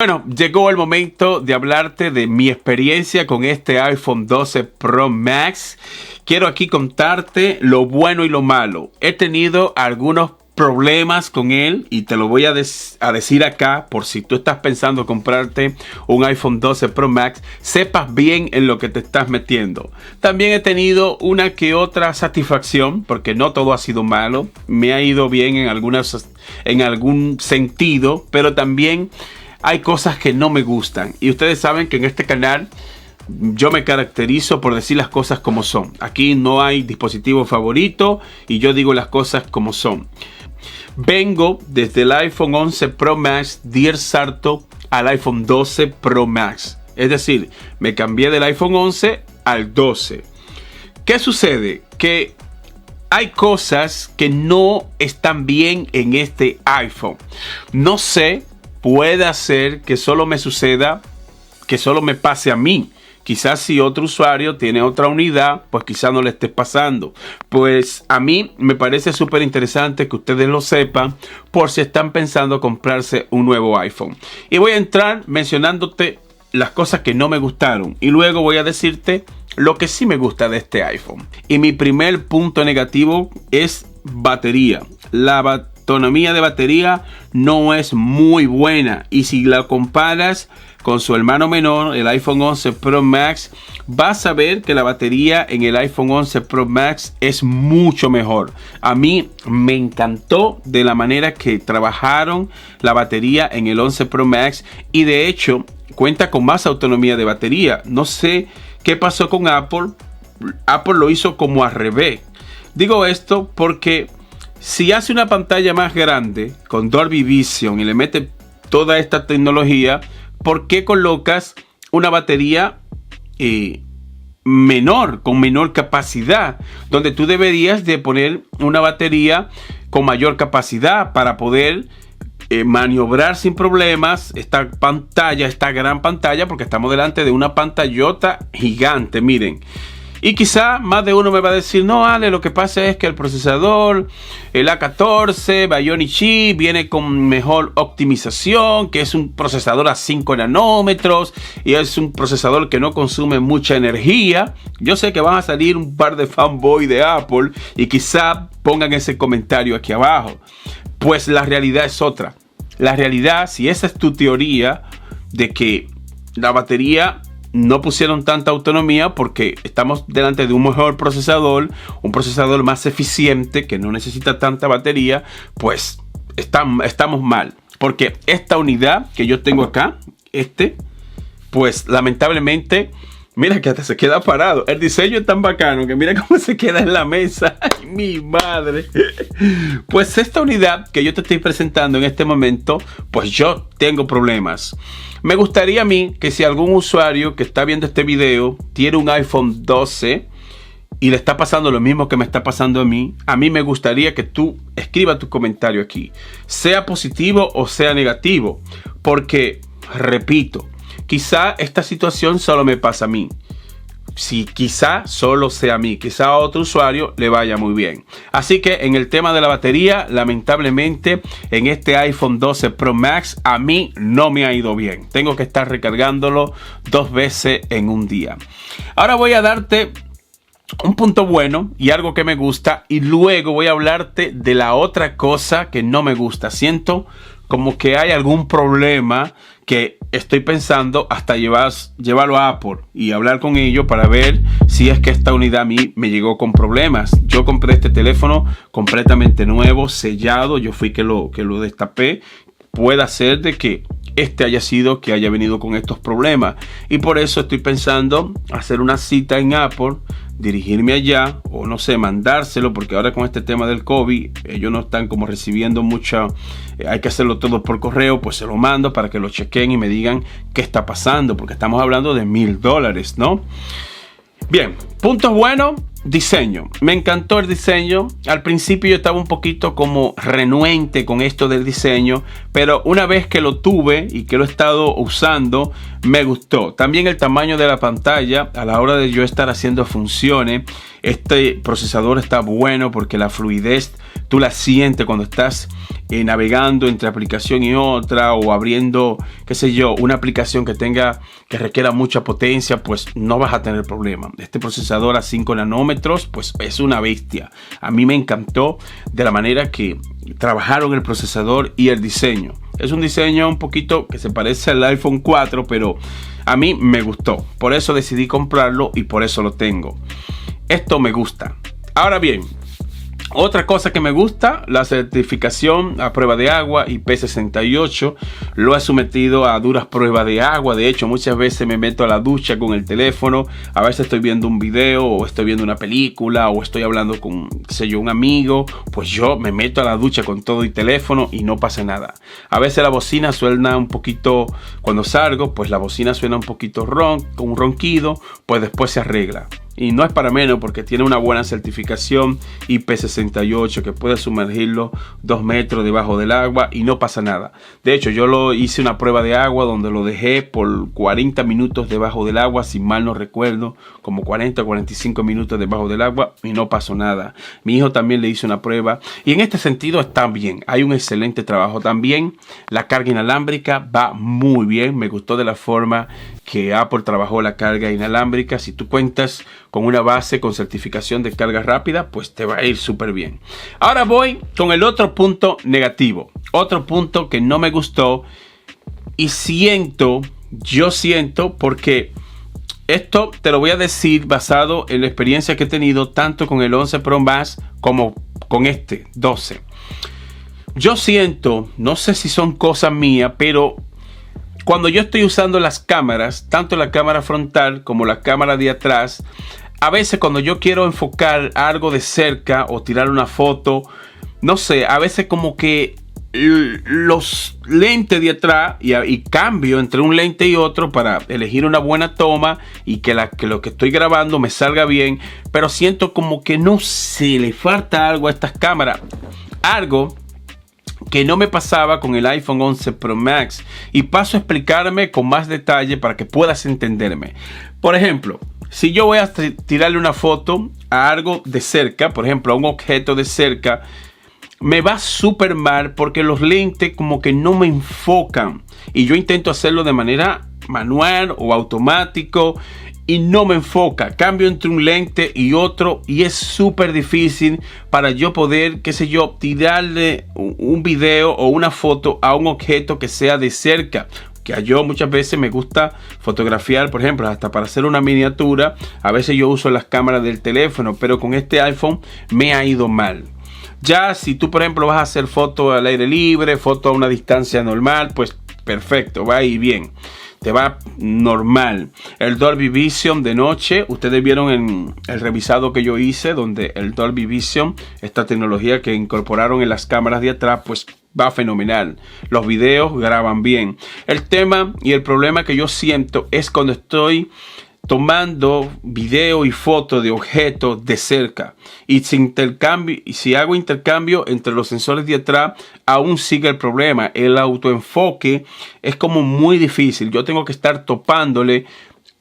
Bueno, llegó el momento de hablarte de mi experiencia con este iPhone 12 Pro Max. Quiero aquí contarte lo bueno y lo malo. He tenido algunos problemas con él y te lo voy a decir acá por si tú estás pensando comprarte un iPhone 12 Pro Max, sepas bien en lo que te estás metiendo. También he tenido una que otra satisfacción porque no todo ha sido malo. Me ha ido bien en algún sentido, pero también hay cosas que no me gustan. Y ustedes saben que en este canal yo me caracterizo por decir las cosas como son. Aquí no hay dispositivo favorito y yo digo las cosas como son. Vengo desde el iPhone 11 Pro Max Dear Sarto al iPhone 12 Pro Max. Es decir, me cambié del iPhone 11 al 12. ¿Qué sucede? Que hay cosas que no están bien en este iPhone. No sé. Puede ser que solo me suceda, que solo me pase a mí. Quizás si otro usuario tiene otra unidad, pues quizás no le esté pasando. Pues a mí me parece súper interesante que ustedes lo sepan por si están pensando comprarse un nuevo iPhone. Y voy a entrar mencionándote las cosas que no me gustaron. Y luego voy a decirte lo que sí me gusta de este iPhone. Y mi primer punto negativo es batería. La autonomía de batería no es muy buena, y si la comparas con su hermano menor, el iPhone 11 Pro Max, vas a ver que la batería en el iPhone 11 Pro Max es mucho mejor. A mí me encantó de la manera que trabajaron la batería en el 11 Pro Max, y de hecho cuenta con más autonomía de batería. No sé qué pasó con Apple. Apple lo hizo como al revés. Digo esto porque si hace una pantalla más grande con Dolby Vision y le mete toda esta tecnología, ¿por qué colocas una batería menor, con menor capacidad? Donde tú deberías de poner una batería con mayor capacidad para poder maniobrar sin problemas esta pantalla, esta gran pantalla, porque estamos delante de una pantallota gigante, miren. Y quizá más de uno me va a decir: no, Ale, lo que pasa es que el procesador, el A14 Bionic Chip, viene con mejor optimización, que es un procesador a 5 nanómetros y es un procesador que no consume mucha energía. Yo sé que van a salir un par de fanboy de Apple y quizá pongan ese comentario aquí abajo. Pues la realidad es otra. La realidad, si esa es tu teoría de que la batería no pusieron tanta autonomía porque estamos delante de un mejor procesador, un procesador más eficiente que no necesita tanta batería, pues estamos mal. Porque esta unidad que yo tengo acá, pues lamentablemente, mira que hasta se queda parado. El diseño es tan bacano que mira cómo se queda en la mesa. ¡Ay, mi madre! Pues esta unidad que yo te estoy presentando en este momento, pues yo tengo problemas. Me gustaría a mí que si algún usuario que está viendo este video tiene un iPhone 12 y le está pasando lo mismo que me está pasando a mí me gustaría que tú escribas tu comentario aquí, sea positivo o sea negativo, porque, repito, quizá esta situación solo me pasa a mí. Si quizá solo sea a mí, quizá a otro usuario le vaya muy bien. Así que en el tema de la batería, lamentablemente en este iPhone 12 Pro Max a mí no me ha ido bien. Tengo que estar recargándolo 2 veces en un día. Ahora voy a darte un punto bueno y algo que me gusta, y luego voy a hablarte de la otra cosa que no me gusta. Siento como que hay algún problema que estoy pensando hasta llevarlo a Apple y hablar con ellos para ver si es que esta unidad a mí me llegó con problemas. Yo compré este teléfono completamente nuevo, sellado. Yo fui que lo destapé. Puede ser de que haya sido que haya venido con estos problemas, y por eso estoy pensando hacer una cita en Apple, dirigirme allá, o no sé, mandárselo, porque ahora con este tema del COVID ellos no están como recibiendo mucha, hay que hacerlo todo por correo. Pues se lo mando para que lo chequen y me digan qué está pasando, porque estamos hablando de $1000, ¿no? Bien, puntos buenos. Diseño, me encantó el diseño. Al principio yo estaba un poquito como renuente con esto del diseño, pero una vez que lo tuve y que lo he estado usando, me gustó. También el tamaño de la pantalla a la hora de yo estar haciendo funciones Este procesador está bueno porque la fluidez tú la sientes cuando estás navegando entre aplicación y otra, o abriendo, qué sé yo, una aplicación que requiera mucha potencia, pues no vas a tener problema. Este procesador a 5 nanómetros, pues es una bestia. A mí me encantó de la manera que trabajaron el procesador y el diseño. Es un diseño un poquito que se parece al iPhone 4, pero a mí me gustó. Por eso decidí comprarlo y por eso lo tengo. Esto me gusta. Ahora bien, otra cosa que me gusta, la certificación a prueba de agua IP68. Lo he sometido a duras pruebas de agua. De hecho, muchas veces me meto a la ducha con el teléfono. A veces estoy viendo un video, o estoy viendo una película, o estoy hablando con, qué sé yo, un amigo. Pues yo me meto a la ducha con todo y teléfono y no pasa nada. A veces la bocina suena un poquito, cuando salgo, pues la bocina suena un poquito con un ronquido, pues después se arregla. Y no es para menos porque tiene una buena certificación IP68 que puede sumergirlo 2 metros debajo del agua y no pasa nada. De hecho, yo lo hice una prueba de agua donde lo dejé por 40 minutos debajo del agua, si mal no recuerdo, como 40 o 45 minutos debajo del agua y no pasó nada. Mi hijo también le hizo una prueba y en este sentido está bien. Hay un excelente trabajo también. La carga inalámbrica va muy bien. Me gustó de la forma que Apple trabajó la carga inalámbrica. Si tú cuentas con una base con certificación de carga rápida, pues te va a ir súper bien. Ahora voy con el otro punto negativo. Otro punto que no me gustó. Y yo siento, porque esto te lo voy a decir basado en la experiencia que he tenido tanto con el 11 Pro Max como con este 12. Yo siento, no sé si son cosas mías, pero cuando yo estoy usando las cámaras, tanto la cámara frontal como la cámara de atrás, a veces cuando yo quiero enfocar algo de cerca o tirar una foto, no sé, a veces como que los lentes de atrás y cambio entre un lente y otro para elegir una buena toma y que lo que estoy grabando me salga bien, pero siento como que no sé, le falta algo a estas cámaras. Algo que no me pasaba con el iPhone 11 Pro Max, y paso a explicarme con más detalle para que puedas entenderme. Por ejemplo, si yo voy a tirarle una foto a algo de cerca, por ejemplo a un objeto de cerca, me va súper mal porque los lentes como que no me enfocan y yo intento hacerlo de manera manual o automático y no me enfoca. Cambio entre un lente y otro y es súper difícil para yo poder, qué sé yo, tirarle un video o una foto a un objeto que sea de cerca. Que yo muchas veces me gusta fotografiar, por ejemplo, hasta para hacer una miniatura. A veces yo uso las cámaras del teléfono, pero con este iPhone me ha ido mal. Ya si tú, por ejemplo, vas a hacer foto al aire libre, foto a una distancia normal, pues perfecto, va a ir bien. Te va normal. El Dolby Vision de noche, ustedes vieron en el revisado que yo hice, donde el Dolby Vision, esta tecnología que incorporaron en las cámaras de atrás, pues va fenomenal. Los videos graban bien. El tema y el problema que yo siento es cuando estoy tomando video y foto de objetos de cerca y si hago intercambio entre los sensores de atrás, aún sigue el problema. El autoenfoque es como muy difícil. Yo tengo que estar topándole,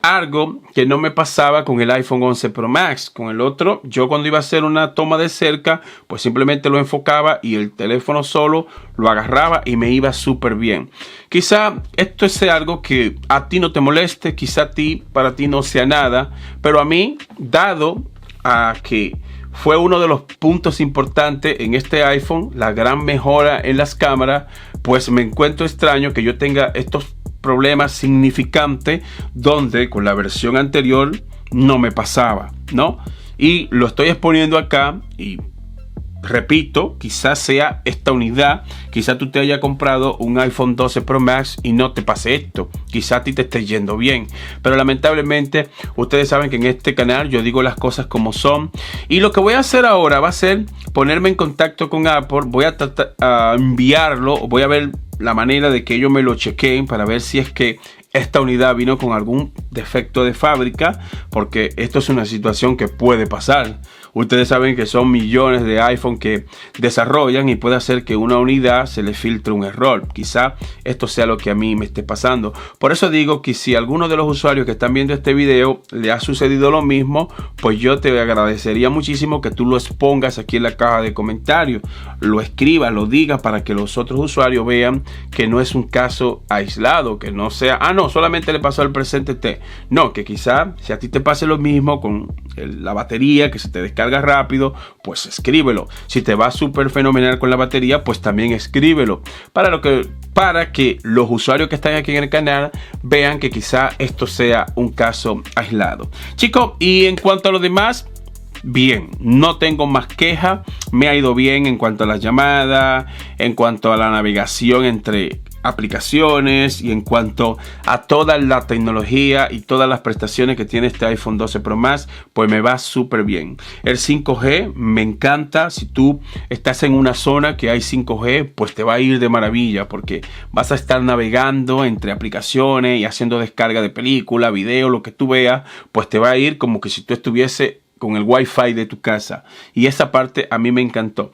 algo que no me pasaba con el iPhone 11 Pro Max. Con el otro, yo cuando iba a hacer una toma de cerca, pues simplemente lo enfocaba y el teléfono solo lo agarraba y me iba súper bien. Quizá esto sea algo que a ti no te moleste, quizá para ti no sea nada, pero a mí, dado a que fue uno de los puntos importantes en este iPhone, la gran mejora en las cámaras, pues me encuentro extraño que yo tenga estos problemas significantes donde con la versión anterior no me pasaba, ¿no? Y lo estoy exponiendo acá y repito, quizás sea esta unidad, quizás tú te hayas comprado un iPhone 12 Pro Max y no te pase esto, quizás a ti te esté yendo bien, pero lamentablemente ustedes saben que en este canal yo digo las cosas como son y lo que voy a hacer ahora va a ser ponerme en contacto con Apple. Voy a tratar a enviarlo, voy a ver la manera de que ellos me lo chequeen para ver si es que esta unidad vino con algún defecto de fábrica, porque esto es una situación que puede pasar. Ustedes saben que son millones de iPhone que desarrollan y puede hacer que una unidad se le filtre un error. Quizá esto sea lo que a mí me esté pasando. Por eso digo que si a alguno de los usuarios que están viendo este video le ha sucedido lo mismo, pues yo te agradecería muchísimo que tú lo expongas aquí en la caja de comentarios, lo escribas, lo digas para que los otros usuarios vean que no es un caso aislado, que no sea, no, solamente le pasó al presente T. No, que quizá si a ti te pase lo mismo con la batería, que se te descarga rápido, pues escríbelo. Si te va súper fenomenal con la batería, pues también escríbelo. Para que los usuarios que están aquí en el canal vean que quizá esto sea un caso aislado. Chicos, y en cuanto a lo demás, bien, no tengo más quejas. Me ha ido bien en cuanto a las llamadas, en cuanto a la navegación entre aplicaciones y en cuanto a toda la tecnología y todas las prestaciones que tiene este iPhone 12 Pro Max, pues me va súper bien. El 5G me encanta. Si tú estás en una zona que hay 5G, pues te va a ir de maravilla porque vas a estar navegando entre aplicaciones y haciendo descarga de película, video, lo que tú veas, pues te va a ir como que si tú estuviese con el Wi-Fi de tu casa. Y esa parte a mí me encantó.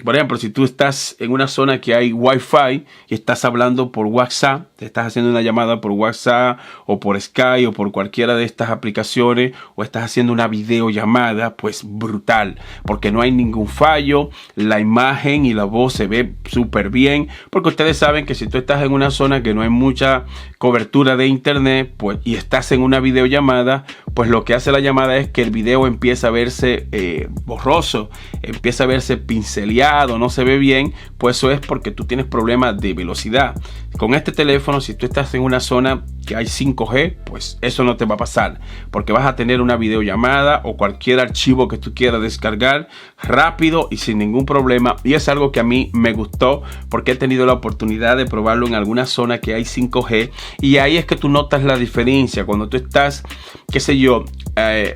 Por ejemplo, si tú estás en una zona que hay Wi-Fi y estás hablando por WhatsApp, te estás haciendo una llamada por WhatsApp o por Skype o por cualquiera de estas aplicaciones, o estás haciendo una videollamada, pues brutal, porque no hay ningún fallo, la imagen y la voz se ve súper bien, porque ustedes saben que si tú estás en una zona que no hay mucha cobertura de internet, pues, y estás en una videollamada, pues lo que hace la llamada es que el video empieza a verse borroso, empieza a verse pinceleado, no se ve bien. Pues eso es porque tú tienes problemas de velocidad. Con este teléfono, si tú estás en una zona que hay 5G, pues eso no te va a pasar, porque vas a tener una videollamada o cualquier archivo que tú quieras descargar rápido y sin ningún problema. Y es algo que a mí me gustó porque he tenido la oportunidad de probarlo en alguna zona que hay 5G, y ahí es que tú notas la diferencia cuando tú estás, qué sé yo,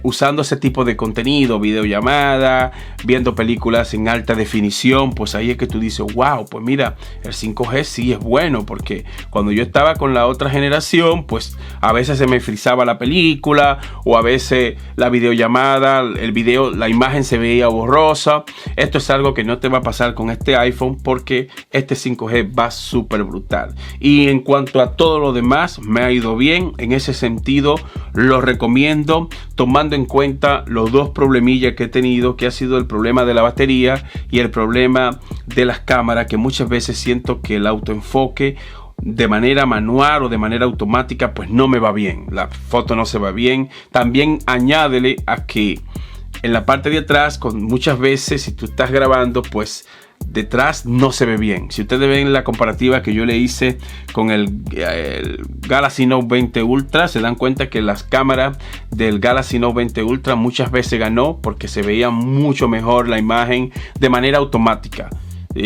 usando ese tipo de contenido, videollamada, viendo películas en alta definición. Pues ahí es que tú dices, wow, pues mira, el 5G sí es bueno, porque cuando yo estaba con la otra generación, pues a veces se me frizaba la película, o a veces la videollamada, el video, la imagen se veía borrosa. Esto es algo que no te va a pasar con este iPhone, porque este 5G va súper brutal. Y en cuanto a todo lo demás, me ha ido bien. En ese sentido, lo recomiendo, tomando en cuenta los dos problemillas que he tenido, que ha sido el problema de la batería y el problema de las cámaras, que muchas veces siento que el autoenfoque de manera manual o de manera automática pues no me va bien, la foto no se va bien. También añádele a que en la parte de atrás, con muchas veces si tú estás grabando, pues detrás no se ve bien. Si ustedes ven la comparativa que yo le hice con el Galaxy Note 20 Ultra, se dan cuenta que las cámaras del Galaxy Note 20 Ultra muchas veces ganó porque se veía mucho mejor la imagen de manera automática.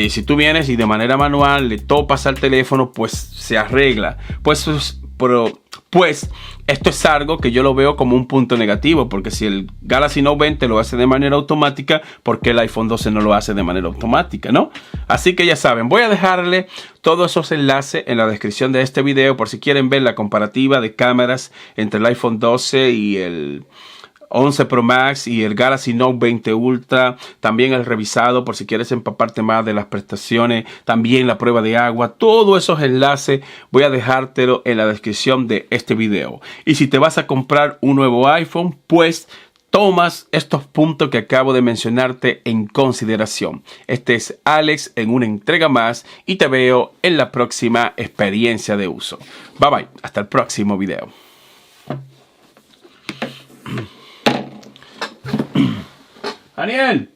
Si tú vienes y de manera manual le topas al teléfono, pues se arregla. Pues esto es algo que yo lo veo como un punto negativo, porque si el Galaxy Note 20 lo hace de manera automática, ¿por qué el iPhone 12 no lo hace de manera automática, no? Así que ya saben, voy a dejarle todos esos enlaces en la descripción de este video por si quieren ver la comparativa de cámaras entre el iPhone 12 y el 11 Pro Max y el Galaxy Note 20 Ultra. También el revisado por si quieres empaparte más de las prestaciones, también la prueba de agua. Todos esos enlaces voy a dejártelo en la descripción de este video. Y si te vas a comprar un nuevo iPhone, pues tomas estos puntos que acabo de mencionarte en consideración. Este es Alex en una entrega más y te veo en la próxima experiencia de uso. Bye bye, hasta el próximo video. Daniel.